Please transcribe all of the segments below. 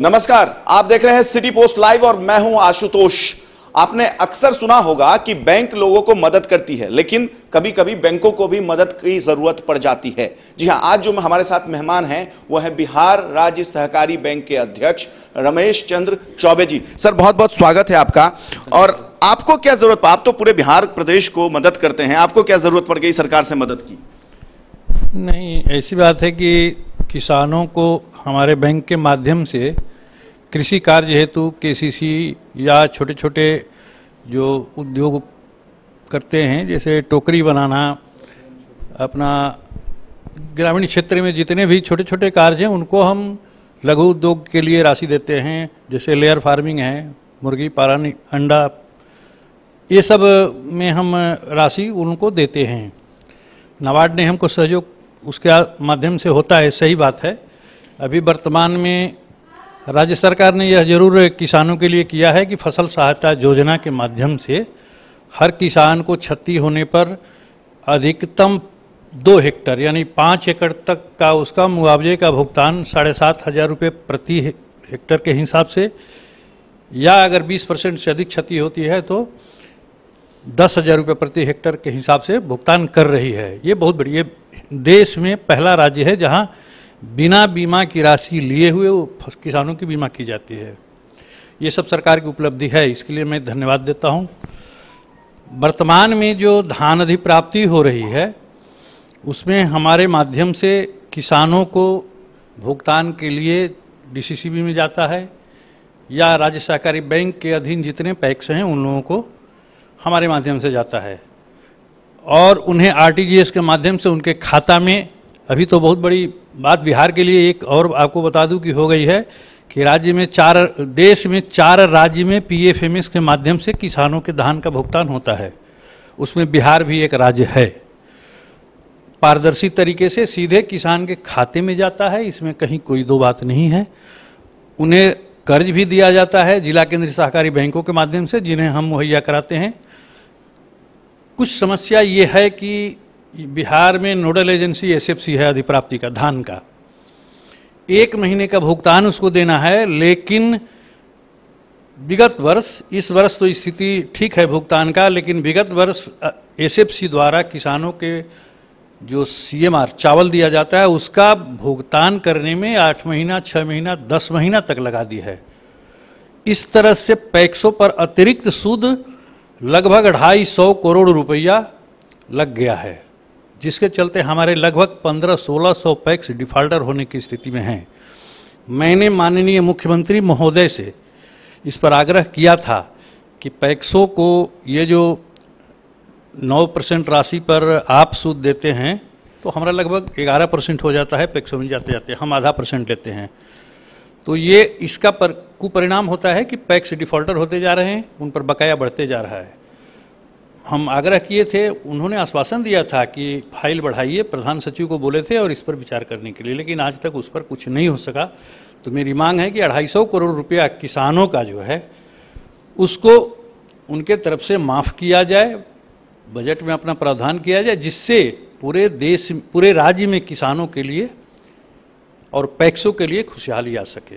नमस्कार, आप देख रहे हैं सिटी पोस्ट लाइव और मैं हूं आशुतोष। आपने अक्सर सुना होगा कि बैंक लोगों को मदद करती है, लेकिन कभी कभी बैंकों को भी मदद की जरूरत पड़ जाती है। जी हां, आज जो हमारे साथ मेहमान हैं वो है बिहार राज्य सहकारी बैंक के अध्यक्ष रमेश चंद्र चौबे जी। सर, बहुत बहुत स्वागत है आपका। और आपको क्या जरूरत, आप तो पूरे बिहार प्रदेश को मदद करते हैं, आपको क्या जरूरत पड़ गई सरकार से मदद की? नहीं, ऐसी बात है कि किसानों को हमारे बैंक के माध्यम से कृषि कार्य हेतु केसीसी या छोटे छोटे जो उद्योग करते हैं, जैसे टोकरी बनाना, अपना ग्रामीण क्षेत्र में जितने भी छोटे छोटे कार्य हैं उनको हम लघु उद्योग के लिए राशि देते हैं। जैसे लेयर फार्मिंग है, मुर्गी पालन, अंडा, ये सब में हम राशि उनको देते हैं। नाबार्ड ने हमको सहयोग उसके माध्यम से होता है, सही बात है। अभी वर्तमान में राज्य सरकार ने यह जरूर किसानों के लिए किया है कि फसल सहायता योजना के माध्यम से हर किसान को क्षति होने पर अधिकतम 2 हेक्टर यानी 5 एकड़ तक का उसका मुआवजे का भुगतान 7,500 रुपये प्रति हेक्टर के हिसाब से, या अगर 20% से अधिक क्षति होती है तो 10,000 रुपये प्रति हेक्टर के हिसाब से भुगतान कर रही है। ये बहुत बड़ी, ये देश में पहला राज्य है जहां बिना बीमा की राशि लिए हुए किसानों की बीमा की जाती है। ये सब सरकार की उपलब्धि है, इसके लिए मैं धन्यवाद देता हूं। वर्तमान में जो धान अधिप्राप्ति हो रही है उसमें हमारे माध्यम से किसानों को भुगतान के लिए डीसीसीबी में जाता है, या राज्य सहकारी बैंक के अधीन जितने पैक्स हैं उन लोगों को हमारे माध्यम से जाता है, और उन्हें आरटीजीएस के माध्यम से उनके खाता में। अभी तो बहुत बड़ी बात बिहार के लिए एक और आपको बता दूं कि हो गई है कि राज्य में देश में 4 राज्य में पीएफएमएस के माध्यम से किसानों के धान का भुगतान होता है, उसमें बिहार भी एक राज्य है। पारदर्शी तरीके से सीधे किसान के खाते में जाता है, इसमें कहीं कोई दो बात नहीं है। उन्हें कर्ज भी दिया जाता है जिला केंद्रीय सहकारी बैंकों के माध्यम से, जिन्हें हम मुहैया कराते हैं। कुछ समस्या ये है कि बिहार में नोडल एजेंसी एसएफसी है अधिप्राप्ति का, धान का 1 महीने का भुगतान उसको देना है, लेकिन विगत वर्ष, इस वर्ष तो स्थिति ठीक है भुगतान का, लेकिन विगत वर्ष एसएफसी द्वारा किसानों के जो सीएमआर चावल दिया जाता है उसका भुगतान करने में 8 महीना, 6 महीना, 10 महीना तक लगा दी है। इस तरह से पैक्सों पर अतिरिक्त सूद लगभग 250 करोड़ रुपया लग गया है, जिसके चलते हमारे लगभग 1500-1600 पैक्स डिफाल्टर होने की स्थिति में हैं। मैंने माननीय मुख्यमंत्री महोदय से इस पर आग्रह किया था कि पैक्सों को ये जो 9% राशि पर आप सूद देते हैं तो हमारा लगभग 11% हो जाता है पैक्सों में जाते जाते, हम आधा % लेते हैं। तो ये इसका कुपरिणाम होता है कि पैक्स डिफॉल्टर होते जा रहे हैं, उन पर बकाया बढ़ते जा रहा है। हम आग्रह किए थे, उन्होंने आश्वासन दिया था कि फाइल बढ़ाइए, प्रधान सचिव को बोले थे और इस पर विचार करने के लिए, लेकिन आज तक उस पर कुछ नहीं हो सका। तो मेरी मांग है कि 250 करोड़ रुपया किसानों का जो है उसको उनके तरफ से माफ़ किया जाए, बजट में अपना प्रावधान किया जाए, जिससे पूरे देश, पूरे राज्य में किसानों के लिए और पैक्सों के लिए खुशहाली आ सके।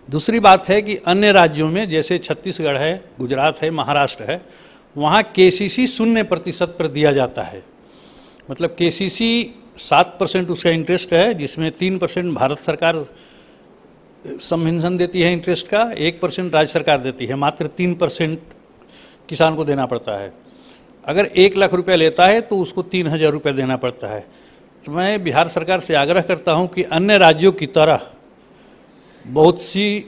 दूसरी बात है कि अन्य राज्यों में जैसे छत्तीसगढ़ है, गुजरात है, महाराष्ट्र है, वहाँ केसीसी 0% पर दिया जाता है। मतलब केसीसी 7% उसका इंटरेस्ट है, जिसमें 3% भारत सरकार सबवेंशन देती है इंटरेस्ट का, 1% राज्य सरकार देती है, मात्र 3% किसान को देना पड़ता है। अगर 1 लाख रुपया लेता है तो उसको 3,000 रुपया देना पड़ता है। तो मैं बिहार सरकार से आग्रह करता हूं कि अन्य राज्यों की तरह बहुत सी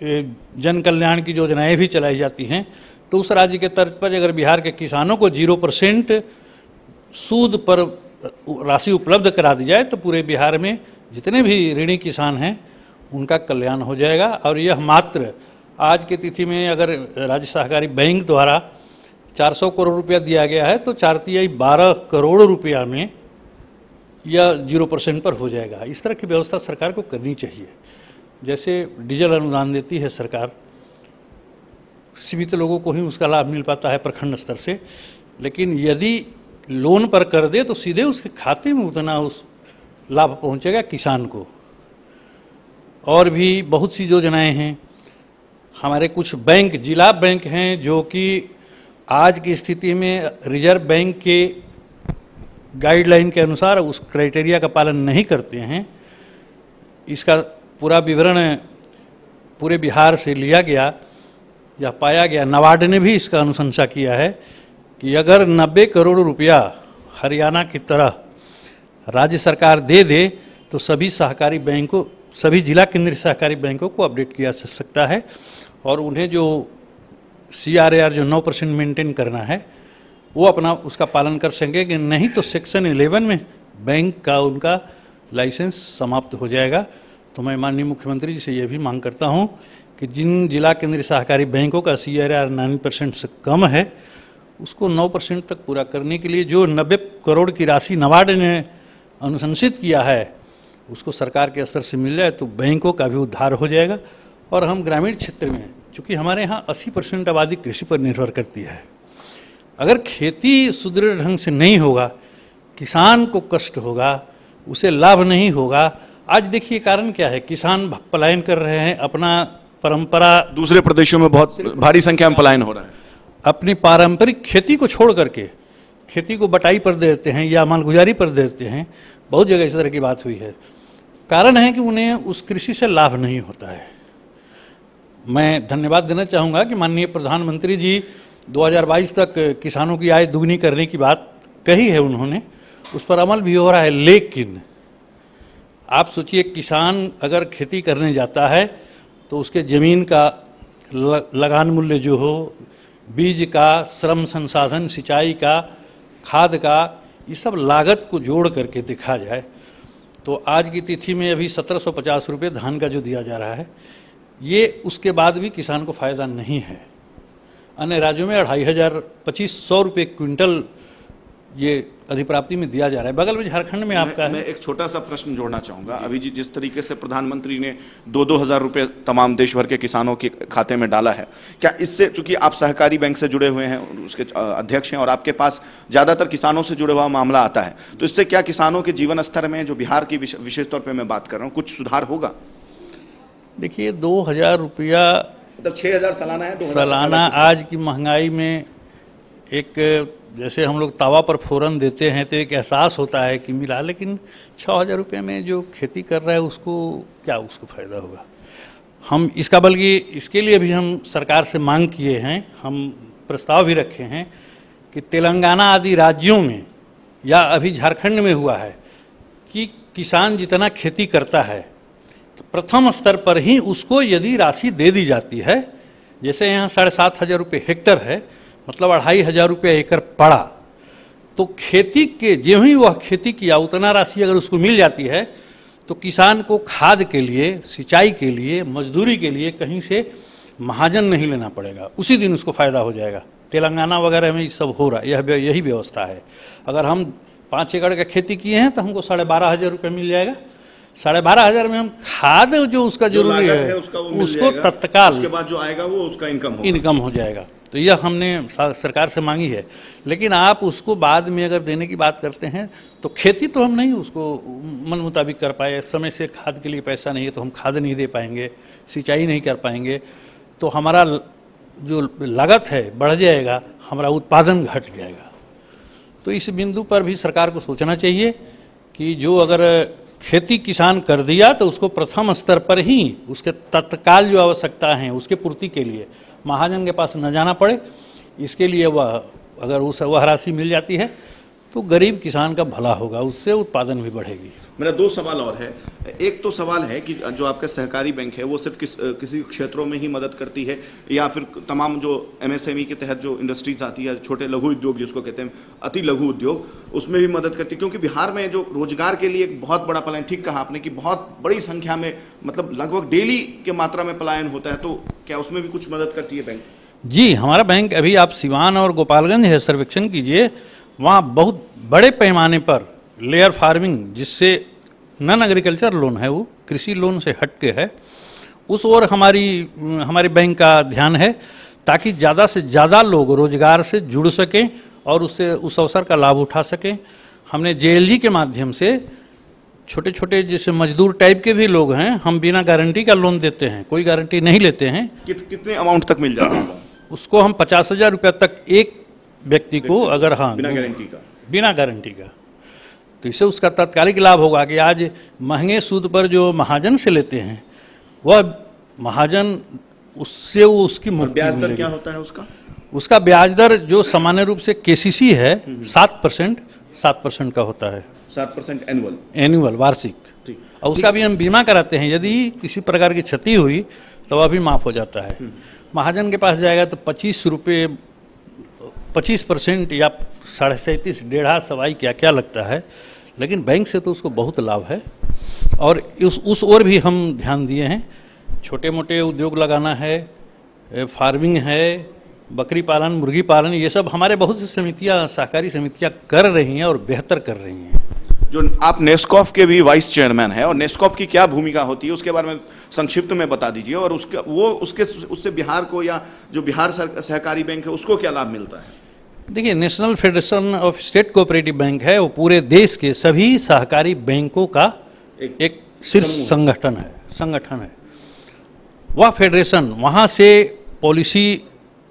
जन कल्याण की योजनाएं भी चलाई जाती हैं, तो उस राज्य के तर्ज पर अगर बिहार के किसानों को 0% सूद पर राशि उपलब्ध करा दी जाए तो पूरे बिहार में जितने भी ऋणी किसान हैं उनका कल्याण हो जाएगा। और यह मात्र आज की तिथि में अगर राज्य सहकारी बैंक द्वारा 400 करोड़ रुपया दिया गया है तो 4×12 करोड़ रुपया में यह 0% पर हो जाएगा। इस तरह की व्यवस्था सरकार को करनी चाहिए। जैसे डीजल अनुदान देती है सरकार, सीमित लोगों को ही उसका लाभ मिल पाता है प्रखंड स्तर से, लेकिन यदि लोन पर कर दे तो सीधे उसके खाते में उतना उस लाभ पहुंचेगा किसान को। और भी बहुत सी योजनाएं हैं। हमारे कुछ बैंक, जिला बैंक हैं जो कि आज की स्थिति में रिजर्व बैंक के गाइडलाइन के अनुसार उस क्राइटेरिया का पालन नहीं करते हैं। इसका पूरा विवरण पूरे बिहार से लिया गया या पाया गया। नाबार्ड ने भी इसका अनुशंसा किया है कि अगर 90 करोड़ रुपया हरियाणा की तरह राज्य सरकार दे दे तो सभी सहकारी बैंकों, सभी जिला केंद्रीय सहकारी बैंकों को अपडेट किया जा सकता है और उन्हें जो CRAR जो 9% मेंटेन करना है वो अपना उसका पालन कर सकेंगे। नहीं तो सेक्शन 11 में बैंक का उनका लाइसेंस समाप्त हो जाएगा। तो मैं माननीय मुख्यमंत्री जी से ये भी मांग करता हूँ कि जिन जिला केंद्रीय सहकारी बैंकों का CRAR 9% से कम है उसको 9% तक पूरा करने के लिए जो 90 करोड़ की राशि नाबार्ड ने अनुशंसित किया है उसको सरकार के स्तर से मिल जाए तो बैंकों का भी उद्धार हो जाएगा। और हम ग्रामीण क्षेत्र में, चूँकि हमारे यहाँ 80% आबादी कृषि पर निर्भर करती है, अगर खेती सुदृढ़ ढंग से नहीं होगा, किसान को कष्ट होगा, उसे लाभ नहीं होगा। आज देखिए कारण क्या है, किसान पलायन कर रहे हैं, अपना परंपरा, दूसरे प्रदेशों में बहुत भारी संख्या में पलायन हो रहा है, अपनी पारंपरिक खेती को छोड़ करके खेती को बटाई पर दे देते हैं या मालगुजारी पर दे देते हैं। बहुत जगह इस तरह की बात हुई है। कारण है कि उन्हें उस कृषि से लाभ नहीं होता है। मैं धन्यवाद देना चाहूँगा कि माननीय प्रधानमंत्री जी 2022 तक किसानों की आय दुगनी करने की बात कही है उन्होंने, उस पर अमल भी हो रहा है। लेकिन आप सोचिए, किसान अगर खेती करने जाता है तो उसके ज़मीन का लगान मूल्य जो हो, बीज का, श्रम संसाधन, सिंचाई का, खाद का, ये सब लागत को जोड़ करके देखा जाए तो आज की तिथि में अभी 1750 रुपये धान का जो दिया जा रहा है, ये उसके बाद भी किसान को फ़ायदा नहीं है। अन्य राज्यों में 2500 2500 रुपये क्विंटल ये अधिप्राप्ति में दिया जा रहा है। बगल में झारखंड में आपका मैं एक छोटा सा प्रश्न जोड़ना चाहूंगा। अभी जिस तरीके से प्रधानमंत्री ने 2-2 हज़ार रुपये तमाम देश भर के किसानों के खाते में डाला है, क्या इससे, चूंकि आप सहकारी बैंक से जुड़े हुए हैं, उसके अध्यक्ष हैं और आपके पास ज़्यादातर किसानों से जुड़े हुआ मामला आता है, तो इससे क्या किसानों के जीवन स्तर में, जो बिहार की विशेष तौर पर मैं बात कर रहा हूँ, कुछ सुधार होगा? देखिए, 2000 रुपया मतलब 6000 सालाना है, सालाना आज की महंगाई में एक, जैसे हम लोग तावा पर फोरन देते हैं तो एक एहसास होता है कि मिला, लेकिन 6000 रुपये में जो खेती कर रहा है उसको क्या उसको फ़ायदा होगा। हम इसका, बल्कि इसके लिए भी हम सरकार से मांग किए हैं, हम प्रस्ताव भी रखे हैं कि तेलंगाना आदि राज्यों में या अभी झारखंड में हुआ है कि किसान जितना खेती करता है प्रथम स्तर पर ही उसको यदि राशि दे दी जाती है, जैसे यहाँ 7500 रुपये हेक्टर है, मतलब 2500 रुपये एकड़ पड़ा, तो खेती के जो ही वह खेती किया उतना राशि अगर उसको मिल जाती है तो किसान को खाद के लिए, सिंचाई के लिए, मजदूरी के लिए कहीं से महाजन नहीं लेना पड़ेगा, उसी दिन उसको फ़ायदा हो जाएगा। तेलंगाना वगैरह में ये सब हो रहा है, यही व्यवस्था है। अगर हम 5 एकड़ का खेती किए हैं तो हमको 12,500 रुपये मिल जाएगा। 12,500 में हम खाद जो उसका जरूरी है उसको तत्काल, उसके बाद जो आएगा वो उसका इनकम हो जाएगा। तो यह हमने सरकार से मांगी है। लेकिन आप उसको बाद में अगर देने की बात करते हैं तो खेती तो हम नहीं उसको मन मुताबिक कर पाए, समय से खाद के लिए पैसा नहीं है तो हम खाद नहीं दे पाएंगे, सिंचाई नहीं कर पाएंगे, तो हमारा जो लागत है बढ़ जाएगा, हमारा उत्पादन घट जाएगा। तो इस बिंदु पर भी सरकार को सोचना चाहिए कि जो अगर खेती किसान कर दिया तो उसको प्रथम स्तर पर ही उसके तत्काल जो आवश्यकता है उसके पूर्ति के लिए महाजन के पास न जाना पड़े। इसके लिए वह अगर वह राशि मिल जाती है तो गरीब किसान का भला होगा, उससे उत्पादन भी बढ़ेगी। मेरा 2 सवाल और है। एक तो सवाल है कि जो आपका सहकारी बैंक है वो सिर्फ किसी क्षेत्रों में ही मदद करती है या फिर तमाम जो MSME के तहत जो इंडस्ट्रीज आती है, छोटे लघु उद्योग जिसको कहते हैं, अति लघु उद्योग, उसमें भी मदद करती है? क्योंकि बिहार में जो रोजगार के लिए एक बहुत बड़ा पलायन, ठीक कहा आपने कि बहुत बड़ी संख्या में, मतलब लगभग डेली के मात्रा में पलायन होता है, तो क्या उसमें भी कुछ मदद करती है बैंक? जी, हमारा बैंक, अभी आप सिवान और गोपालगंज है सर्वेक्षण कीजिए, वहाँ बहुत बड़े पैमाने पर लेयर फार्मिंग, जिससे नॉन एग्रीकल्चर लोन है, वो कृषि लोन से हट के है, उस ओर हमारे बैंक का ध्यान है ताकि ज़्यादा से ज़्यादा लोग रोजगार से जुड़ सकें और उससे उस अवसर का लाभ उठा सकें। हमने JLG के माध्यम से छोटे छोटे जैसे मजदूर टाइप के भी लोग हैं, हम बिना गारंटी का लोन देते हैं, कोई गारंटी नहीं लेते हैं। कितने अमाउंट तक मिल जाता है? उसको हम 50,000 रुपया तक एक व्यक्ति को, अगर हाँ बिना गारंटी का, बिना गारंटी का, तो इससे उसका तात्कालिक लाभ होगा कि आज महंगे सूद पर जो महाजन से लेते हैं वह महाजन उससे वो उसकी ब्याज दर क्या होता है उसका? उसका ब्याज दर जो सामान्य रूप से केसीसी है 7% का होता है। 7% एनुअल वार्षिक। और उसका भी हम बीमा कराते हैं, यदि किसी प्रकार की क्षति हुई तो वह भी माफ हो जाता है। महाजन के पास जाएगा तो 25% या 37.5 डेढ़ा सवाई क्या क्या लगता है, लेकिन बैंक से तो उसको बहुत लाभ है। और उस ओर भी हम ध्यान दिए हैं। छोटे मोटे उद्योग लगाना है, फार्मिंग है, बकरी पालन, मुर्गी पालन, ये सब हमारे बहुत सी समितियां, सहकारी समितियां कर रही हैं और बेहतर कर रही हैं। जो आप नेस्कॉफ के भी वाइस चेयरमैन हैं, और नेस्कॉफ की क्या भूमिका होती है उसके बारे में संक्षिप्त में बता दीजिए, और उससे बिहार को या जो बिहार सहकारी बैंक है उसको क्या लाभ मिलता है? देखिए, national federation of state cooperative bank है, वो पूरे देश के सभी सहकारी बैंकों का एक शीर्ष संगठन है। वह फेडरेशन, वहाँ से पॉलिसी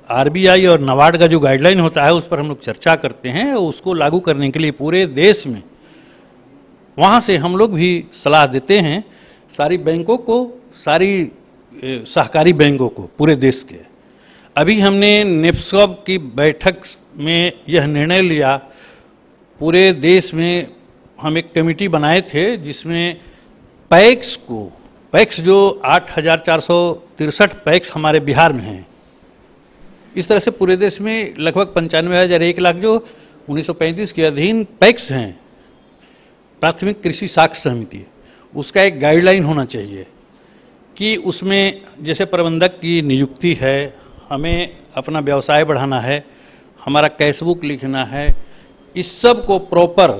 आरबीआई और नाबार्ड का जो गाइडलाइन होता है उस पर हम लोग चर्चा करते हैं, और उसको लागू करने के लिए पूरे देश में वहाँ से हम लोग भी सलाह देते हैं सारी बैंकों को, सारी सहकारी बैंकों को पूरे देश के। अभी हमने नेफ्सकॉब की बैठक में यह निर्णय लिया, पूरे देश में हम एक कमेटी बनाए थे जिसमें पैक्स जो 8,463 पैक्स हमारे बिहार में हैं, इस तरह से पूरे देश में लगभग 95,000 1 लाख जो 1935 के अधीन पैक्स हैं, प्राथमिक कृषि साख समिति, उसका एक गाइडलाइन होना चाहिए कि उसमें जैसे प्रबंधक की नियुक्ति है, हमें अपना व्यवसाय बढ़ाना है, हमारा कैशबुक लिखना है, इस सब को प्रॉपर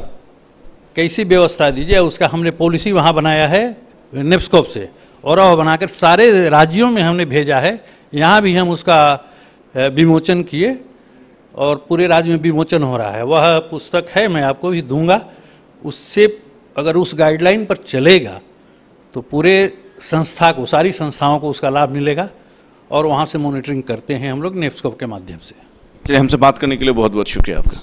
कैसी व्यवस्था दीजिए, उसका हमने पॉलिसी वहाँ बनाया है नेफ्सकॉप से, और वह बनाकर सारे राज्यों में हमने भेजा है। यहाँ भी हम उसका विमोचन किए और पूरे राज्य में विमोचन हो रहा है। वह पुस्तक है, मैं आपको भी दूंगा। उससे अगर उस गाइडलाइन पर चलेगा तो पूरे संस्था को, सारी संस्थाओं को उसका लाभ मिलेगा, और वहाँ से मॉनिटरिंग करते हैं हम लोग नेफ्सकॉप के माध्यम से। चलिए, हमसे बात करने के लिए बहुत बहुत शुक्रिया आपका।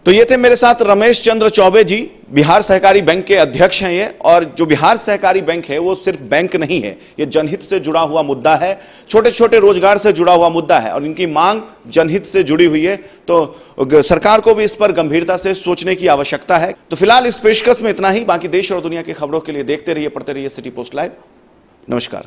तो ये थे मेरे साथ रमेश चंद्र चौबे जी, बिहार सहकारी बैंक के अध्यक्ष हैं ये। और जो बिहार सहकारी बैंक है वो सिर्फ बैंक नहीं है, ये जनहित से जुड़ा हुआ मुद्दा है, छोटे छोटे रोजगार से जुड़ा हुआ मुद्दा है, और इनकी मांग जनहित से जुड़ी हुई है। तो सरकार को भी इस पर गंभीरता से सोचने की आवश्यकता है। तो फिलहाल इस पेशकश में इतना ही। बाकी देश और दुनिया की खबरों के लिए देखते रहिए, पढ़ते रहिए सिटी पोस्ट लाइव। नमस्कार।